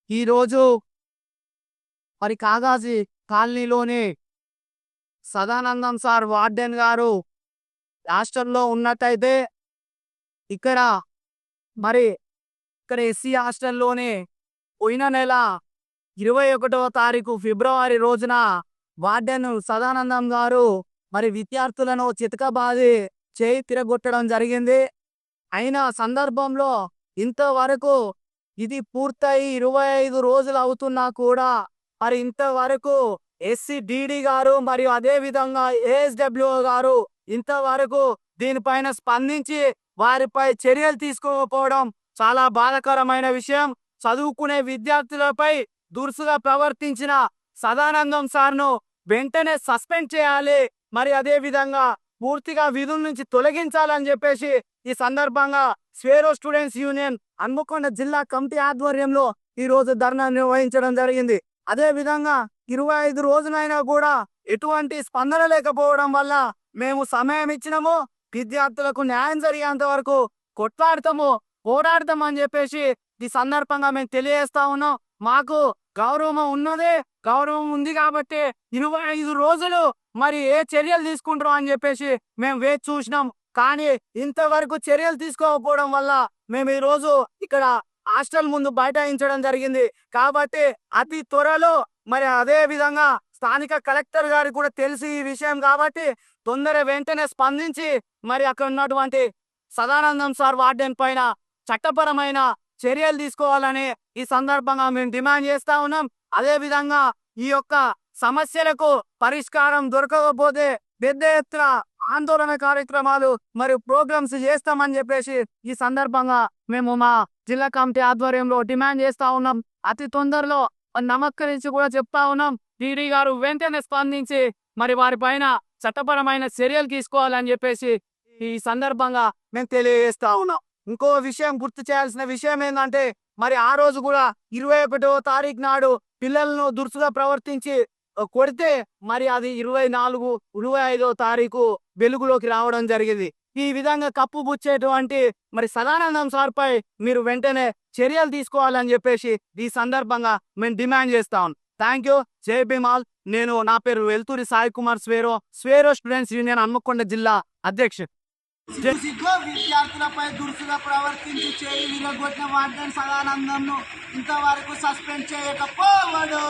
ఈరోజు మరి కాగాజీ కాలనీలోని సదానందం సార్ వార్డెన్ గారు హాస్టల్లో ఉన్నట్టయితే ఇక్కడ మరి ఇక్కడ ఎస్సీ హాస్టల్లోనే పోయిన నెల 21వ తారీఖు ఫిబ్రవరి రోజున వార్డెన్ సదానందం గారు మరి విద్యార్థులను చితకబాది చేయి తిరగొట్టడం జరిగింది. అయిన సందర్భంలో ఇంతవరకు ఇది పూర్తయి 25 రోజులు అవుతున్నా కూడా మరి ఇంతవరకు ఎస్సీ డీడీ గారు మరియు అదే విధంగా ఏఎస్డబ్ల్యూ గారు ఇంతవరకు దీనిపైన స్పందించి వారిపై చర్యలు తీసుకోకపోవడం చాలా బాధాకరమైన విషయం. చదువుకునే విద్యార్థులపై దురుసుగా ప్రవర్తించిన సదానందం సార్ను వెంటనే సస్పెండ్ చేయాలి, మరి అదే విధంగా పూర్తిగా విధుల నుంచి తొలగించాలని చెప్పేసి ఈ సందర్భంగా స్వేరో స్టూడెంట్స్ యూనియన్ హన్మకొండ జిల్లా కమిటీ ఆధ్వర్యంలో ఈ రోజు ధర్నా నిర్వహించడం జరిగింది. అదే విధంగా 25 రోజులైనా కూడా ఎటువంటి స్పందన లేకపోవడం వల్ల మేము సమయం ఇచ్చినాము, విద్యార్థులకు న్యాయం జరిగేంత వరకు కొట్లాడతాము, పోరాడతాం అని చెప్పేసి ఈ సందర్భంగా మేము తెలియజేస్తా ఉన్నాం. మాకు గౌరవం ఉంది కాబట్టి 25 రోజులు మరి ఏ చర్యలు తీసుకుంటారు అని చెప్పేసి మేము వేచి చూసినాం. కానీ ఇంతవరకు చర్యలు తీసుకోకపోవడం వల్ల మేము ఈ రోజు ఇక్కడ హాస్టల్ ముందు బైఠాయించడం జరిగింది. కాబట్టి అతి త్వరలో మరి అదే విధంగా స్థానిక కలెక్టర్ గారికి కూడా తెలిసి ఈ విషయం కాబట్టి వెంటనే స్పందించి మరి అక్కడ ఉన్నటువంటి సదానందం సార్ వార్డెన్ పైన చట్టపరమైన చర్యలు తీసుకోవాలని ఈ సందర్భంగా మేము డిమాండ్ చేస్తా ఉన్నాం. అదే విధంగా ఈ యొక్క సమస్యలకు పరిష్కారం దొరకకపోతే పెద్ద ఎత్తున ఆందోళన కార్యక్రమాలు మరియు ప్రోగ్రామ్స్ చేస్తామని చెప్పేసి ఈ సందర్భంగా మేము మా జిల్లా కమిటీ ఆధ్వర్యంలో డిమాండ్ చేస్తా ఉన్నాం. అతి తొందరలో నమస్కరించి కూడా చెప్తా ఉన్నాం, డీడీ గారు వెంటనే స్పందించి మరి వారి పైన చట్టపరమైన చర్యలు తీసుకోవాలని చెప్పేసి ఈ సందర్భంగా మేము తెలియజేస్తా ఉన్నాం. ఇంకో విషయం గుర్తు చేయాల్సిన విషయం ఏంటంటే మరి ఆ రోజు కూడా 21వ తారీఖు నాడు పిల్లలను దురుసుగా ప్రవర్తించి కొడితే మరి అది 24, 25వ తారీఖు వెలుగులోకి రావడం జరిగింది. ఈ విధంగా కప్పుబుచ్చేటువంటి మరి సదానందం సార్ పై మీరు వెంటనే చర్యలు తీసుకోవాలని చెప్పేసి ఈ సందర్భంగా మేము డిమాండ్ చేస్తాం. Thank you. జై భీమాల్. నా పేరు వెల్తూరి సాయి కుమార్, స్వేరో స్టూడెంట్స్ యూనియన్ హన్మకొండ జిల్లా అధ్యక్షుడు. విద్యార్థులపై దురుసుగా ప్రవర్తించి చేయి విరగొట్టిన వార్డెన్ సదానందంను ఇంతవరకు సస్పెండ్ చేయకపోవడం